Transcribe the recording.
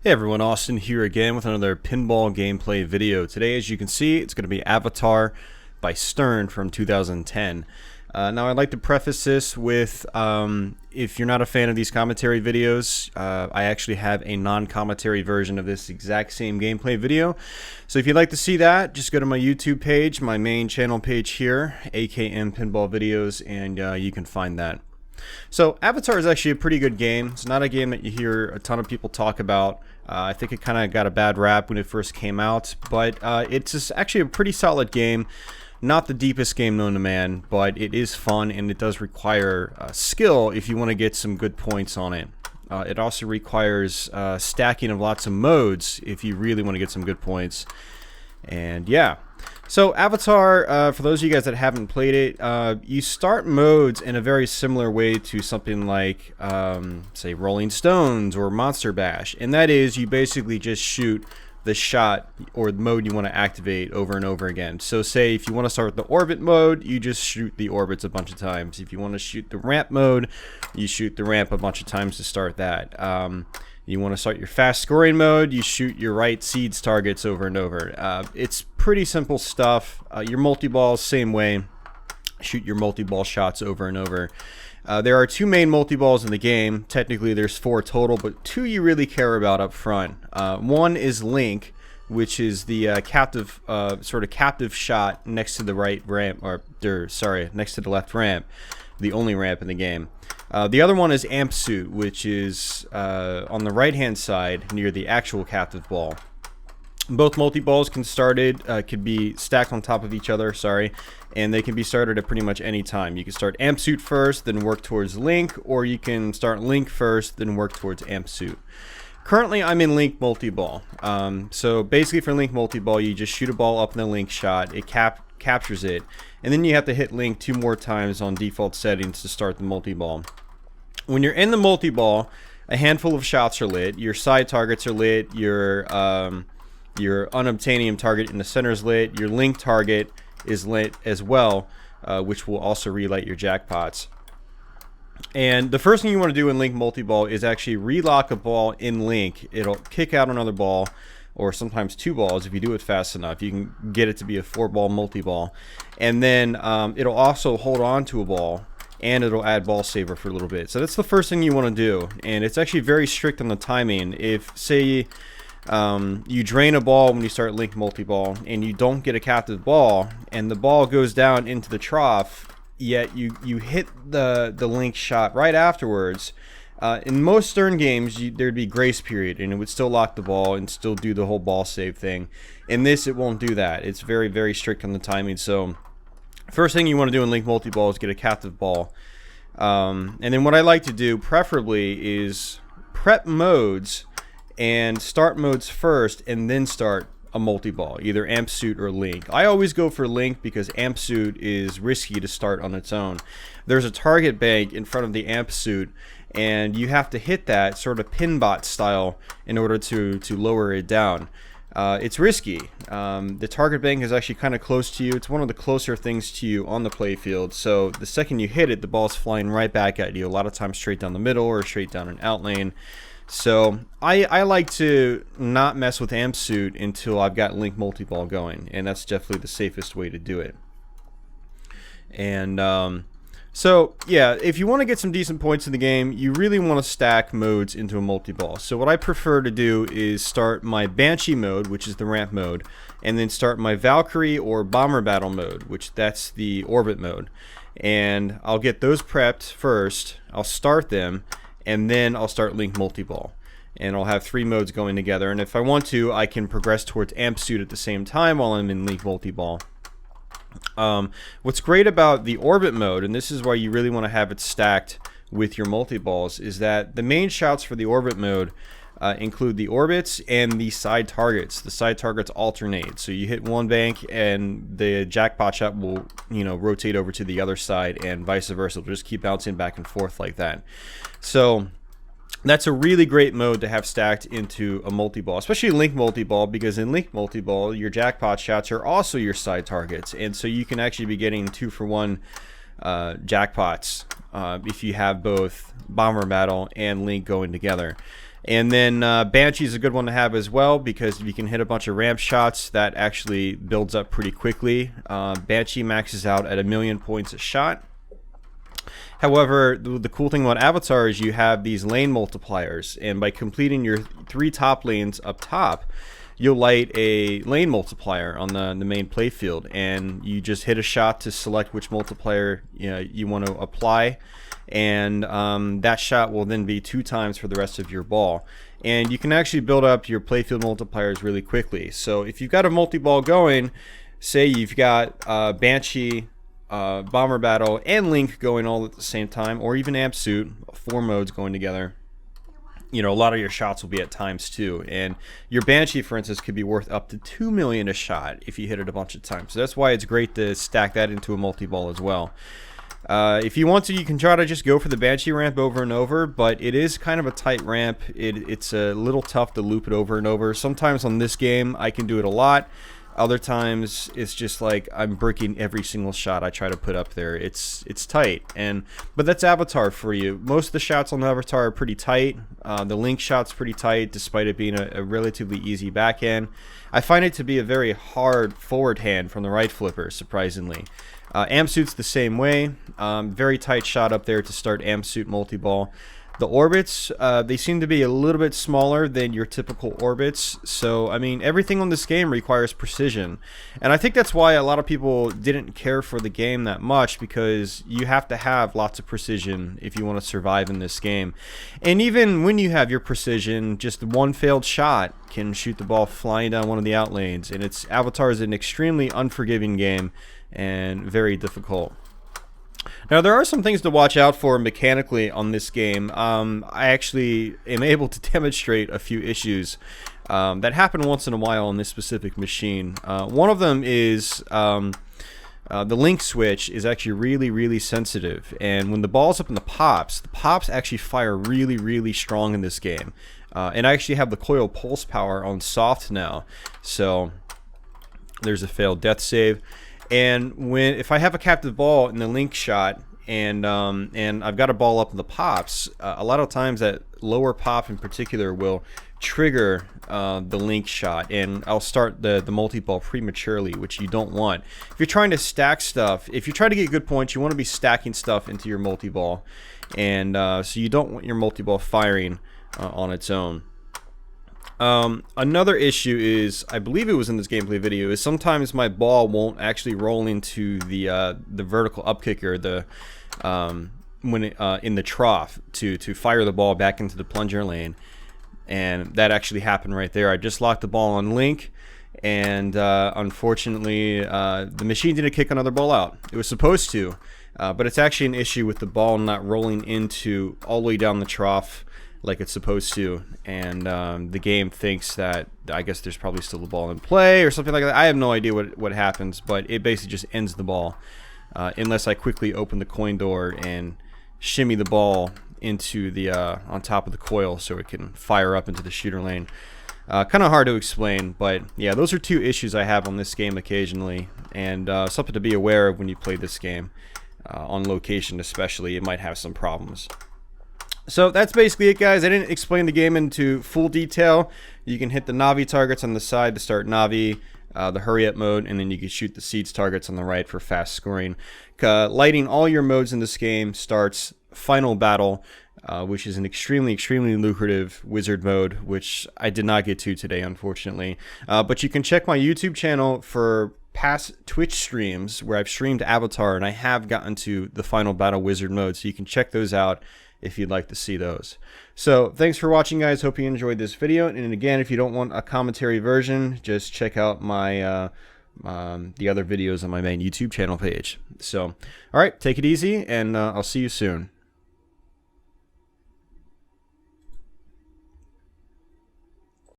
Hey everyone, Austin here again with another pinball gameplay video. Today, as you can see, it's going to be Avatar by Stern from 2010. Now, I'd like to preface this with, if you're not a fan of these commentary videos, I actually have a non-commentary version of this exact same gameplay video. So if you'd like to see that, just go to my YouTube page, my main channel page here, AKM Pinball Videos, and you can find that. So Avatar is actually a pretty good game. It's not a game that you hear a ton of people talk about. I think it kind of got a bad rap when it first came out, but it's just actually a pretty solid game. Not the deepest game known to man, but it is fun and it does require skill if you want to get some good points on it. It also requires stacking of lots of modes if you really want to get some good points. And yeah. So Avatar, for those of you guys that haven't played it, you start modes in a very similar way to something like, say, Rolling Stones or Monster Bash. And that is, you basically just shoot the shot or the mode you want to activate over and over again. So say if you want to start with the orbit mode, you just shoot the orbits a bunch of times. If you want to shoot the ramp mode, you shoot the ramp a bunch of times to start that. You want to start your fast scoring mode, you shoot your right seeds targets over and over. It's pretty simple stuff. Your multi-balls, same way. Shoot your multi-ball shots over and over. There are two main multi-balls in the game. Technically there's 4 total, but 2 you really care about up front. One is Link, which is the captive, sort of captive shot next to the right ramp, or sorry, next to the left ramp, the only ramp in the game. The other one is Amp Suit, which is on the right hand side near the actual captive ball. Both multi-balls could be stacked on top of each other, and they can be started at pretty much any time. You can start Amp Suit first, then work towards Link, or you can start Link first, then work towards Amp Suit. Currently, I'm in Link multi-ball. So basically for Link multi-ball, you just shoot a ball up in the Link shot, it captures it, and then you have to hit Link 2 more times on default settings to start the multi-ball. When you're in the multi-ball, a handful of shots are lit, your side targets are lit, your unobtainium target in the center is lit, your Link target is lit as well, which will also relight your jackpots. And the first thing you want to do in Link multi-ball is actually relock a ball in Link. It'll kick out another ball, or sometimes 2 balls if you do it fast enough. You can get it to be a 4-ball multi-ball. And then it'll also hold on to a ball, and it'll add ball saver for a little bit. So that's the first thing you want to do, and it's actually very strict on the timing. If, say, you drain a ball when you start Link multi-ball, and you don't get a captive ball, and the ball goes down into the trough, yet you hit the Link shot right afterwards, in most Stern games, there'd be grace period, and it would still lock the ball and still do the whole ball save thing. In this, it won't do that. It's very, very strict on the timing. So first thing you want to do in Link multi-ball is get a captive ball. And then what I like to do, preferably, is prep modes and start modes first, and then start a multi-ball, either Amp Suit or Link. I always go for Link because Amp Suit is risky to start on its own. There's a target bank in front of the Amp Suit, and you have to hit that sort of pinbot style in order to lower it down. It's risky. The target bank is actually kind of close to you. It's one of the closer things to you on the playfield, so the second you hit it, the ball's flying right back at you, a lot of times straight down the middle or straight down an out lane. So I like to not mess with Amp Suit until I've got Link multi-ball going, and that's definitely the safest way to do it. And so yeah, if you want to get some decent points in the game, you really want to stack modes into a multi-ball. So what I prefer to do is start my Banshee mode, which is the ramp mode, and then start my Valkyrie or Bomber Battle mode, which that's the orbit mode. And I'll get those prepped first, I'll start them, and then I'll start Link multi-ball. And I'll have 3 modes going together, and if I want to, I can progress towards Amp Suit at the same time while I'm in Link multi-ball. What's great about the orbit mode, and this is why you really want to have it stacked with your multi-balls, is that the main shots for the orbit mode include the orbits and the side targets. The side targets alternate, so you hit one bank and the jackpot shot will, rotate over to the other side, and vice versa. It'll just keep bouncing back and forth like that. So that's a really great mode to have stacked into a multi-ball, especially Link multi-ball, because in Link multi-ball, your jackpot shots are also your side targets, and so you can actually be getting 2-for-1 jackpots if you have both Bomber Battle and Link going together. And then Banshee is a good one to have as well, because if you can hit a bunch of ramp shots, that actually builds up pretty quickly. Banshee maxes out at 1,000,000 points a shot. However, the cool thing about Avatar is you have these lane multipliers, and by completing your 3 top lanes up top, you'll light a lane multiplier on the main playfield, and you just hit a shot to select which multiplier you want to apply, and that shot will then be 2 times for the rest of your ball. And you can actually build up your playfield multipliers really quickly. So if you've got a multi-ball going, say you've got Banshee, Bomber Battle, and Link going all at the same time, or even Amp Suit, 4 modes going together, a lot of your shots will be at times 2, and your Banshee, for instance, could be worth up to 2,000,000 a shot if you hit it a bunch of times. So that's why it's great to stack that into a multi-ball as well. If you want to, you can try to just go for the Banshee ramp over and over, but it is kind of a tight ramp. It's a little tough to loop it over and over. Sometimes on this game I can do it a lot. Other times it's just like I'm breaking every single shot I try to put up there. It's tight, but that's Avatar for you. Most of the shots on the Avatar are pretty tight. The Link shot's pretty tight, despite it being a relatively easy backhand. I find it to be a very hard forward hand from the right flipper, surprisingly. Amp Suit's the same way. Very tight shot up there to start Amp Suit multi-ball. The orbits, they seem to be a little bit smaller than your typical orbits. So, I mean, everything on this game requires precision. And I think that's why a lot of people didn't care for the game that much, because you have to have lots of precision if you want to survive in this game. And even when you have your precision, just one failed shot can shoot the ball flying down one of the out lanes. And Avatar is an extremely unforgiving game and very difficult. Now, there are some things to watch out for mechanically on this game. I actually am able to demonstrate a few issues that happen once in a while on this specific machine. One of them is the link switch is actually really, really sensitive. And when the ball's up in the pops actually fire really, really strong in this game. And I actually have the coil pulse power on soft now. So there's a failed death save. And if I have a captive ball in the link shot, and I've got a ball up in the pops, a lot of times that lower pop in particular will trigger the link shot, and I'll start the multi-ball prematurely, which you don't want. If you're trying to stack stuff, if you're trying to get good points, you want to be stacking stuff into your multi-ball, and so you don't want your multi-ball firing on its own. Another issue is, I believe it was in this gameplay video, is sometimes my ball won't actually roll into the vertical up kicker, in the trough to fire the ball back into the plunger lane, and that actually happened right there. I just locked the ball on Link, and unfortunately the machine didn't kick another ball out. It was supposed to, but it's actually an issue with the ball not rolling into all the way down the trough like it's supposed to, and the game thinks that, I guess there's probably still a ball in play or something like that. I have no idea what happens, but it basically just ends the ball unless I quickly open the coin door and shimmy the ball into the on top of the coil so it can fire up into the shooter lane. Kind of hard to explain, but yeah, those are 2 issues I have on this game occasionally, and something to be aware of when you play this game. On location especially, it might have some problems. So that's basically it, guys. I didn't explain the game into full detail. You can hit the Navi targets on the side to start Navi, the hurry up mode, and then you can shoot the Seeds targets on the right for fast scoring. Lighting all your modes in this game starts Final Battle, which is an extremely, extremely lucrative wizard mode, which I did not get to today, unfortunately. But you can check my YouTube channel for past Twitch streams where I've streamed Avatar, and I have gotten to the Final Battle wizard mode, so you can check those out if you'd like to see those. So thanks for watching, guys. Hope you enjoyed this video, and again, if you don't want a commentary version, just check out my the other videos on my main YouTube channel page. So alright, take it easy, and I'll see you soon.